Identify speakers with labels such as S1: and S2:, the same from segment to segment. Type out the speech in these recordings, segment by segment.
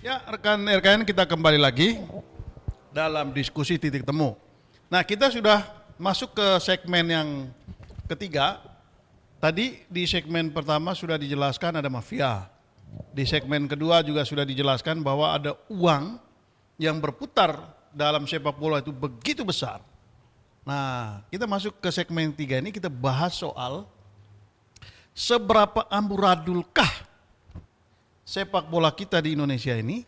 S1: Ya, rekan-rekan kita kembali lagi dalam diskusi titik temu. Nah, kita sudah masuk ke segmen yang ketiga. Tadi di segmen pertama sudah dijelaskan ada mafia. Di segmen kedua juga sudah dijelaskan bahwa ada uang yang berputar dalam sepak bola itu begitu besar. Nah, kita masuk ke segmen tiga ini kita bahas soal seberapa amburadulkah sepak bola kita di Indonesia ini,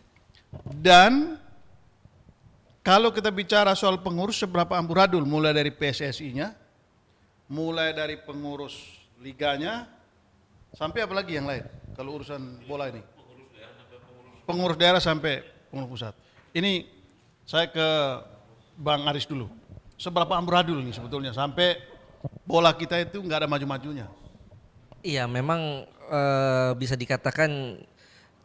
S1: dan kalau kita bicara soal pengurus seberapa amburadul, mulai dari PSSI-nya, mulai dari pengurus liganya, sampai apa lagi yang lain kalau urusan bola ini? Pengurus daerah sampai pengurus pusat. Ini saya ke Bang Aris dulu. Seberapa amburadul nih sebetulnya sampai bola kita itu nggak ada maju-majunya?
S2: Iya, memang bisa dikatakan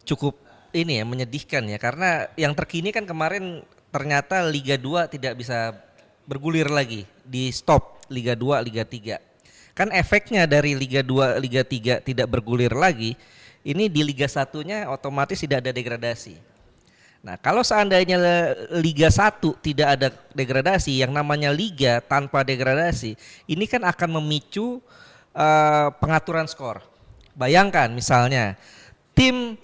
S2: cukup ini ya, menyedihkan ya, karena yang terkini kan kemarin ternyata Liga 2 tidak bisa bergulir lagi, di stop Liga 2, Liga 3. Kan efeknya dari Liga 2, Liga 3 tidak bergulir lagi, ini di Liga 1-nya otomatis tidak ada degradasi. Nah, kalau seandainya Liga 1 tidak ada degradasi, yang namanya liga tanpa degradasi, ini kan akan memicu pengaturan skor. Bayangkan misalnya tim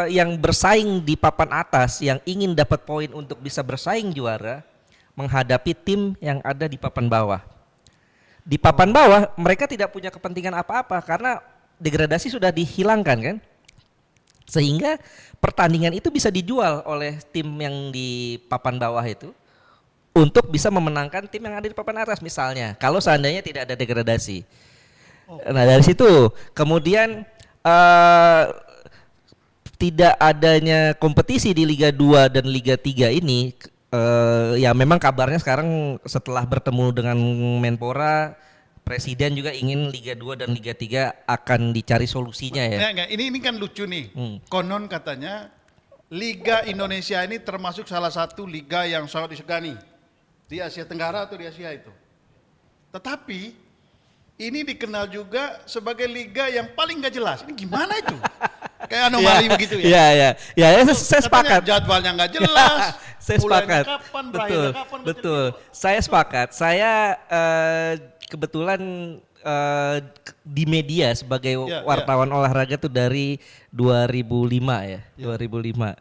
S2: yang bersaing di papan atas yang ingin dapat poin untuk bisa bersaing juara menghadapi tim yang ada di papan bawah. Di papan bawah mereka tidak punya kepentingan apa-apa karena degradasi sudah dihilangkan kan. Sehingga pertandingan itu bisa dijual oleh tim yang di papan bawah itu untuk bisa memenangkan tim yang ada di papan atas misalnya. Kalau seandainya tidak ada degradasi. Nah, dari situ kemudian tidak adanya kompetisi di Liga 2 dan Liga 3 ini, ya memang kabarnya sekarang setelah bertemu dengan Menpora, Presiden juga ingin Liga 2 dan Liga 3 akan dicari solusinya ya.
S1: Enggak, ini kan lucu nih. Konon katanya Liga Indonesia ini termasuk salah satu liga yang sangat disegani di Asia Tenggara atau di Asia itu. Tetapi ini dikenal juga sebagai liga yang paling gak jelas. Ini gimana itu? Kayak anomali begitu ya?
S2: Iya, saya sepakat.
S1: Jadwalnya nggak jelas.
S2: Saya sepakat.
S1: Kapan,
S2: Betul. Saya sepakat. Saya kebetulan di media sebagai wartawan olahraga tuh dari 2005 ya, 2005.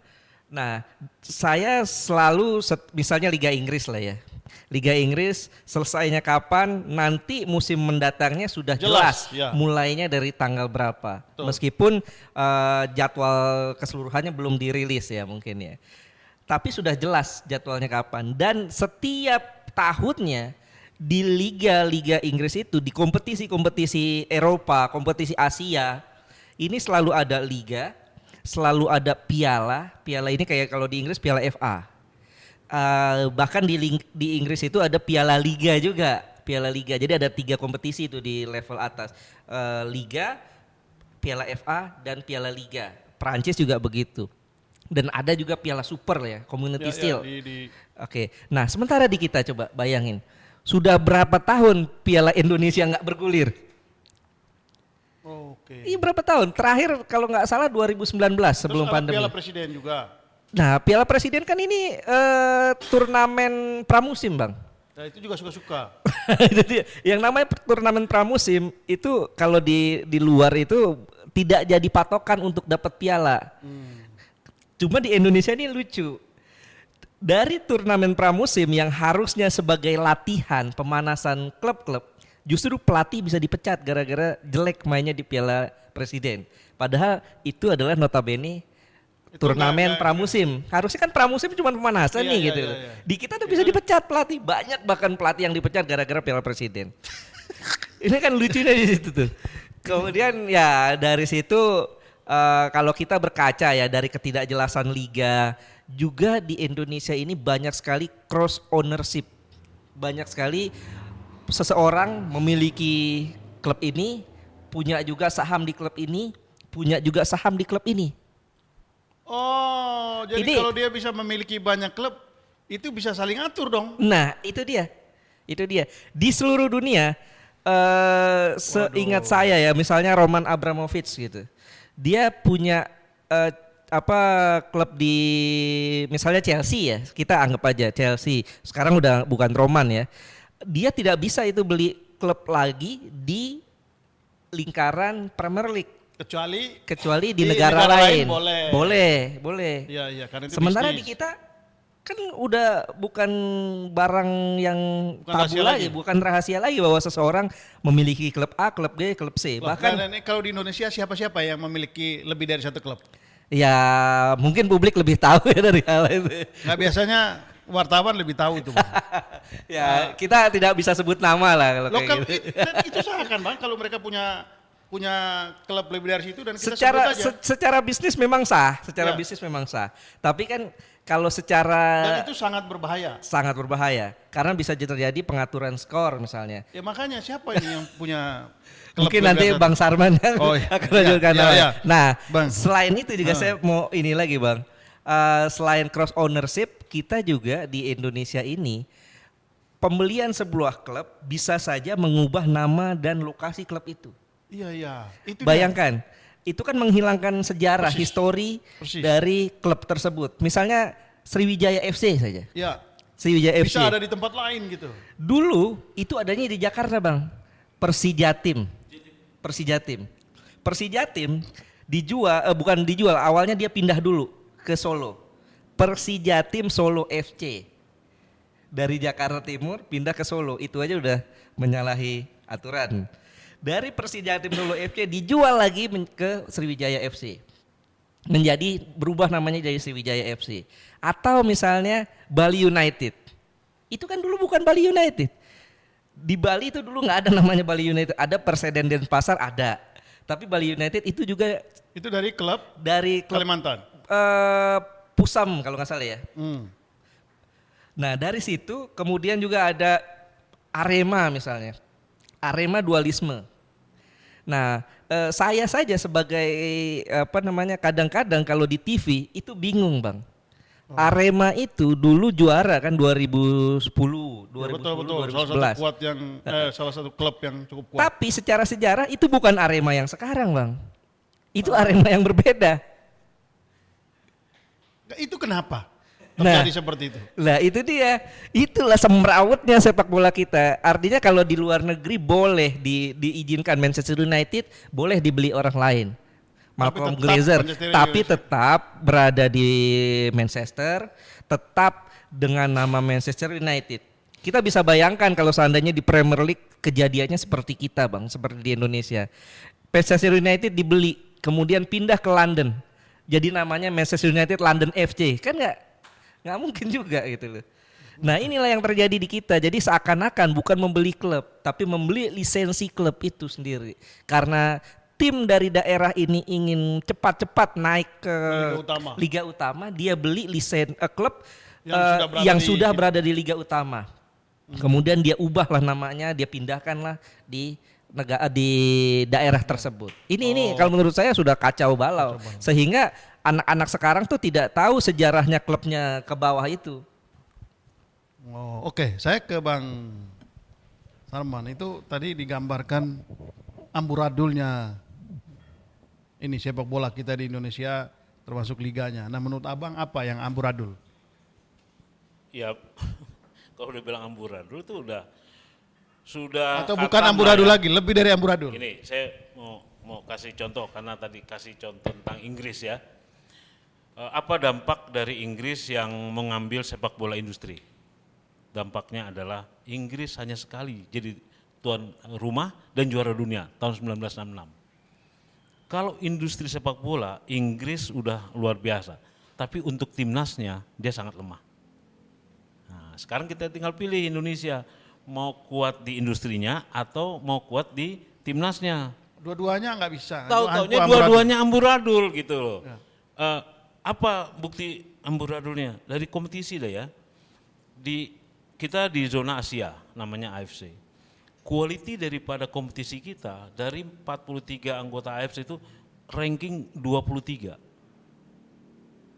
S2: Nah, saya selalu misalnya Liga Inggris lah ya. Liga Inggris selesainya kapan, nanti musim mendatangnya sudah jelas mulainya dari tanggal berapa. Betul. Meskipun jadwal keseluruhannya belum dirilis ya mungkin ya. Tapi sudah jelas jadwalnya kapan, dan setiap tahunnya di liga-liga Inggris itu, di kompetisi-kompetisi Eropa, kompetisi Asia, ini selalu ada liga, selalu ada piala. Piala ini kayak kalau di Inggris piala FA. Bahkan di Inggris itu ada Piala Liga juga, Piala Liga. Jadi ada 3 kompetisi itu di level atas, Liga, Piala FA dan Piala Liga. Prancis juga begitu. Dan ada juga Piala Super ya, Community Shield. Oke. Nah, sementara di kita coba bayangin, sudah berapa tahun Piala Indonesia nggak bergulir? Iya, berapa tahun? Terakhir kalau nggak salah 2019 sebelum pandemi.
S1: Piala Presiden juga.
S2: Nah, Piala Presiden kan ini turnamen pramusim, Bang.
S1: Nah, itu juga suka-suka.
S2: Jadi yang namanya turnamen pramusim itu kalau di luar itu tidak jadi patokan untuk dapat piala. Cuma di Indonesia ini lucu. Dari turnamen pramusim yang harusnya sebagai latihan pemanasan klub-klub, justru pelatih bisa dipecat gara-gara jelek mainnya di Piala Presiden. Padahal itu adalah notabene turnamen pramusim. Harusnya kan pramusim cuma pemanasan nih gitu. Di kita tuh bisa dipecat pelatih. Banyak bahkan pelatih yang dipecat gara-gara Piala Presiden. Ini kan lucunya di situ tuh. Kemudian ya dari situ kalau kita berkaca ya dari ketidakjelasan liga, juga di Indonesia ini banyak sekali cross ownership. Banyak sekali seseorang memiliki klub ini, punya juga saham di klub ini, punya juga saham di klub ini.
S1: Oh, jadi kalau dia bisa memiliki banyak klub, itu bisa saling atur dong.
S2: Nah, itu dia. Di seluruh dunia, seingat saya ya, misalnya Roman Abramovich gitu. Dia punya klub di misalnya Chelsea ya, kita anggap aja Chelsea sekarang udah bukan Roman ya, dia tidak bisa itu beli klub lagi di lingkaran Premier League kecuali di negara lain. Boleh.
S1: Iya, karena itu
S2: sementara
S1: bisnis.
S2: di kita kan udah bukan barang yang
S1: Bukan
S2: tabu
S1: rahasia
S2: lagi,
S1: lagi.
S2: bukan rahasia lagi bahwa seseorang memiliki klub A, klub B, klub C.
S1: Loh,
S2: Bahkan
S1: dan ini kalau di Indonesia siapa-siapa yang memiliki lebih dari satu klub?
S2: ya mungkin publik lebih tahu ya dari hal itu.
S1: Nggak, biasanya wartawan lebih tahu itu, Bang.
S2: Ya, kita tidak bisa sebut nama lah kalau
S1: Lokal
S2: kayak gitu.
S1: dan itu sah kan, Bang, kalau mereka punya klub lebih dari situ dan kita
S2: Secara
S1: sebut aja.
S2: secara bisnis memang sah,
S1: Ya.
S2: bisnis memang sah. Tapi kan kalau secara
S1: Dan itu sangat berbahaya.
S2: sangat berbahaya karena bisa terjadi pengaturan skor misalnya.
S1: Ya makanya siapa ini yang punya klub
S2: Mungkin
S1: lebih
S2: nanti
S1: dari satu?
S2: Bang Sarman yang
S1: Oh, iya.
S2: akan
S1: Iya,
S2: lanjutkan.
S1: iya, iya.
S2: Nah,
S1: Bang.
S2: selain itu juga
S1: Ah.
S2: saya mau ini lagi Bang. Selain cross ownership, kita juga di Indonesia ini pembelian sebuah klub bisa saja mengubah nama dan lokasi klub itu.
S1: Iya. Itu
S2: Bayangkan, itu kan menghilangkan sejarah,
S1: Persis.
S2: histori
S1: Persis.
S2: dari klub tersebut. Misalnya Sriwijaya FC saja.
S1: dia. Ya,
S2: Sriwijaya FC.
S1: bisa ada di tempat lain gitu.
S2: Dulu itu adanya di Jakarta Bang. Persijatim. Persijatim bukan dijual, awalnya dia pindah dulu ke Solo. Persijatim Solo FC. Dari Jakarta Timur pindah ke Solo, itu aja udah menyalahi aturan. Dari Persijatim Solo FC dijual lagi ke Sriwijaya FC. Berubah namanya jadi Sriwijaya FC. Atau misalnya Bali United. Itu kan dulu bukan Bali United. Di Bali itu dulu nggak ada namanya Bali United. Ada Perseden Denpasar ada. Tapi Bali United itu juga
S1: Itu dari klub
S2: dari klub
S1: Kalimantan.
S2: Pusam kalau nggak salah ya. Nah dari situ kemudian juga ada Arema misalnya. Arema dualisme. Nah saya saja sebagai kadang-kadang kalau di TV itu bingung Bang. Arema itu dulu juara kan 2010, 2010,
S1: Ya, betul.
S2: 2011.
S1: Salah satu klub yang cukup kuat.
S2: Tapi secara sejarah itu bukan Arema yang sekarang Bang. Itu Arema yang berbeda.
S1: Itu kenapa
S2: Nah.
S1: terjadi seperti itu?
S2: Lah itu dia, itulah semrawutnya sepak bola kita. Artinya kalau di luar negeri boleh diizinkan Manchester United, boleh dibeli orang lain. Malcolm
S1: tetap
S2: Glazer,
S1: Manchester
S2: tapi
S1: United.
S2: tetap berada di Manchester, tetap dengan nama Manchester United. Kita bisa bayangkan kalau seandainya di Premier League kejadiannya seperti kita Bang, seperti di Indonesia. Manchester United dibeli, kemudian pindah ke London. Jadi namanya Manchester United London FC. Kan nggak mungkin juga gitu loh. Nah inilah yang terjadi di kita. Jadi seakan-akan bukan membeli klub, tapi membeli lisensi klub itu sendiri. Karena tim dari daerah ini ingin cepat-cepat naik ke Liga Utama, dia beli klub yang sudah berada di Liga Utama. Kemudian dia ubahlah namanya, dia pindahkanlah di daerah tersebut. Ini kalau menurut saya sudah kacau balau. Sehingga anak-anak sekarang tuh tidak tahu sejarahnya klubnya ke bawah itu.
S1: Oke, saya ke Bang Sarman. Itu tadi digambarkan amburadulnya ini sepak bola kita di Indonesia termasuk liganya. Nah menurut Abang apa yang amburadul?
S3: Ya kalau udah bilang amburadul itu sudah
S1: Atau bukan amburadul lagi, lebih dari amburadul?
S3: Ini saya mau kasih contoh karena tadi kasih contoh tentang Inggris ya. Apa dampak dari Inggris yang mengambil sepak bola industri? Dampaknya adalah Inggris hanya sekali jadi tuan rumah dan juara dunia tahun 1966. Kalau industri sepak bola Inggris udah luar biasa, tapi untuk timnasnya dia sangat lemah. Nah, sekarang kita tinggal pilih Indonesia mau kuat di industrinya atau mau kuat di timnasnya.
S1: Dua-duanya nggak bisa.
S3: Tahu-taunya dua-duanya amburadul gitu loh. Ya. Apa bukti amburadulnya? Dari kompetisi dah ya. Kita di zona Asia namanya AFC. Quality daripada kompetisi kita dari 43 anggota AFC itu ranking 23.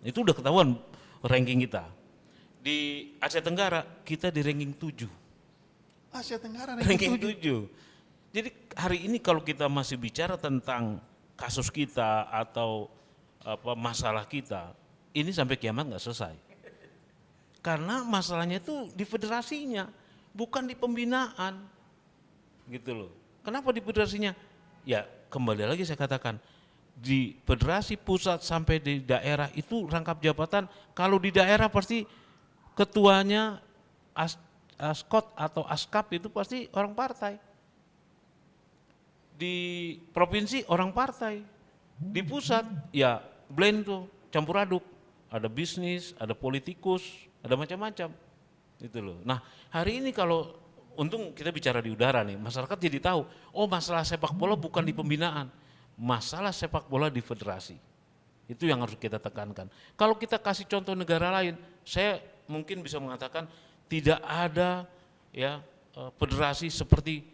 S3: Itu udah ketahuan ranking kita. Di Asia Tenggara kita di ranking 7.
S1: Asia Tenggara
S3: ranking 7. Jadi hari ini kalau kita masih bicara tentang kasus kita atau masalah kita ini sampai kiamat nggak selesai. Karena masalahnya itu di federasinya, bukan di pembinaan, gitu loh. Kenapa di federasinya? Ya kembali lagi saya katakan, di federasi pusat sampai di daerah itu rangkap jabatan. Kalau di daerah pasti ketuanya askot atau askap itu pasti orang partai. Di provinsi orang partai. Di pusat ya blend tuh, campur aduk. Ada bisnis, ada politikus, ada macam-macam. Gitu loh. Nah, hari ini kalau untung kita bicara di udara nih, masyarakat jadi tahu, oh masalah sepak bola bukan di pembinaan. Masalah sepak bola di federasi. Itu yang harus kita tekankan. Kalau kita kasih contoh negara lain, saya mungkin bisa mengatakan tidak ada ya federasi seperti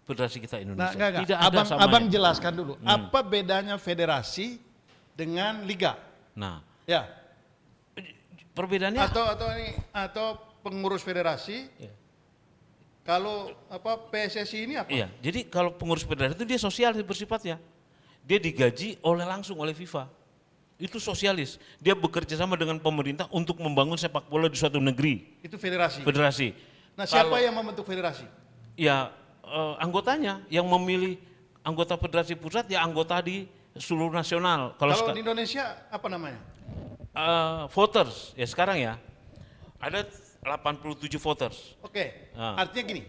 S3: federasi kita Indonesia.
S1: Nah,
S3: tidak ada samanya.
S1: Abang jelaskan dulu, apa bedanya federasi dengan liga?
S3: Nah,
S1: Ya.
S3: perbedaannya
S1: Atau pengurus federasi.
S3: Ya.
S1: Kalau PSSI ini apa?
S3: Iya, jadi kalau pengurus federasi itu dia sosialis bersifatnya. Dia digaji langsung oleh FIFA. Itu sosialis. Dia bekerja sama dengan pemerintah untuk membangun sepak bola di suatu negeri.
S1: Itu federasi.
S3: Federasi.
S1: Nah, siapa yang membentuk federasi?
S3: Ya anggotanya yang memilih anggota federasi pusat ya anggota di seluruh nasional.
S1: Kalau di Indonesia apa namanya?
S3: Voters ya sekarang ya ada 87 voters.
S1: Oke.
S3: Ah.
S1: Artinya gini,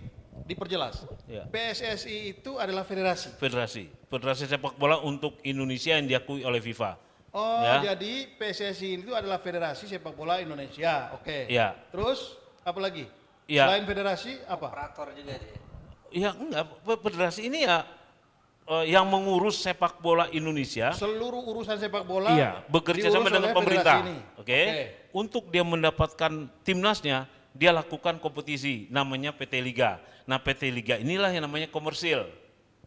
S1: diperjelas.
S3: Ya.
S1: PSSI itu adalah federasi.
S3: Federasi sepak bola untuk Indonesia yang diakui oleh FIFA.
S1: Oh,
S3: Ya.
S1: jadi PSSI itu adalah federasi sepak bola Indonesia. Oke.
S3: Ya.
S1: Terus apa lagi?
S3: Ya.
S1: Selain federasi apa?
S2: Operator juga dia.
S3: Ya enggak, federasi ini ya yang mengurus sepak bola Indonesia.
S1: Seluruh urusan sepak bola
S3: Iya, bekerja sama
S1: diurus
S3: dengan
S1: oleh
S3: pemerintah.
S1: federasi ini.
S3: Oke. Untuk dia mendapatkan timnasnya, dia lakukan kompetisi namanya PT Liga. Nah, PT Liga inilah yang namanya komersil.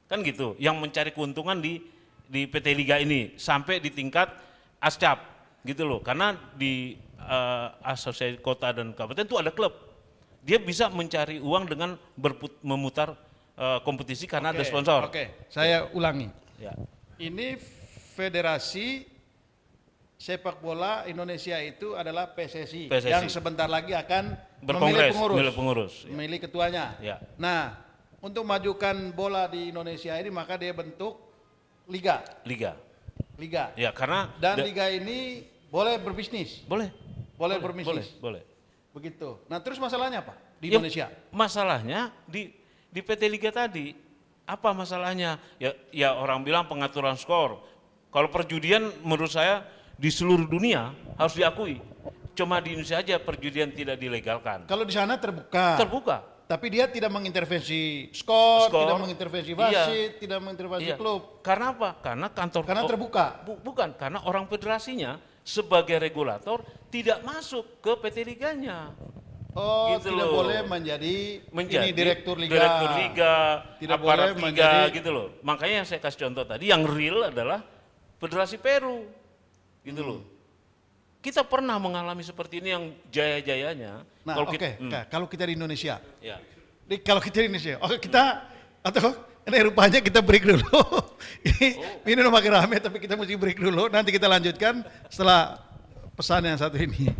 S3: Kan gitu, yang mencari keuntungan di PT Liga ini sampai di tingkat ASCAP gitu loh. Karena di asosiasi kota dan kabupaten itu ada klub. Dia bisa mencari uang dengan memutar kompetisi karena ada sponsor.
S1: Oke, saya ulangi.
S3: Ya.
S1: Ini federasi sepak bola Indonesia itu adalah PSSI, yang sebentar lagi akan
S3: Berkongres,
S1: memilih
S3: pengurus. Ya.
S1: memilih ketuanya.
S3: Ya.
S1: Nah, untuk majukan bola di Indonesia ini maka dia bentuk liga.
S3: Ya, karena
S1: Dan liga ini boleh berbisnis.
S3: boleh
S1: Berbisnis.
S3: boleh.
S1: Begitu. Nah, terus masalahnya apa di
S3: Ya,
S1: Indonesia?
S3: masalahnya di PT Liga tadi, apa masalahnya? Ya orang bilang pengaturan skor. Kalau perjudian menurut saya di seluruh dunia harus diakui. Cuma di Indonesia aja perjudian tidak dilegalkan.
S1: Kalau di sana terbuka.
S3: Terbuka.
S1: Tapi dia tidak mengintervensi skor, tidak mengintervensi wasit,
S3: Iya.
S1: tidak mengintervensi
S3: Iya.
S1: klub.
S3: Karena apa? Karena
S1: Karena terbuka.
S3: Bukan, karena orang federasinya sebagai regulator tidak masuk ke PT Liganya.
S1: Oh,
S3: Gitu
S1: tidak
S3: loh.
S1: boleh menjadi ini direktur liga.
S3: Direktur liga,
S1: Tidak
S3: aparat
S1: boleh
S3: liga
S1: menjadi-
S3: gitu loh. Makanya yang saya kasih contoh tadi yang real adalah Federasi Peru. Gitu loh. Kita pernah mengalami seperti ini yang jaya-jayanya.
S1: Nah,
S3: Kalau
S1: oke.
S3: kita-
S1: Kak, kalau kita di Indonesia,
S3: Ya.
S1: kalau kita di Indonesia, oke kita atau ini rupanya kita break dulu. Ini udah makin rame, tapi kita mesti break dulu. Nanti kita lanjutkan setelah pesan yang satu ini.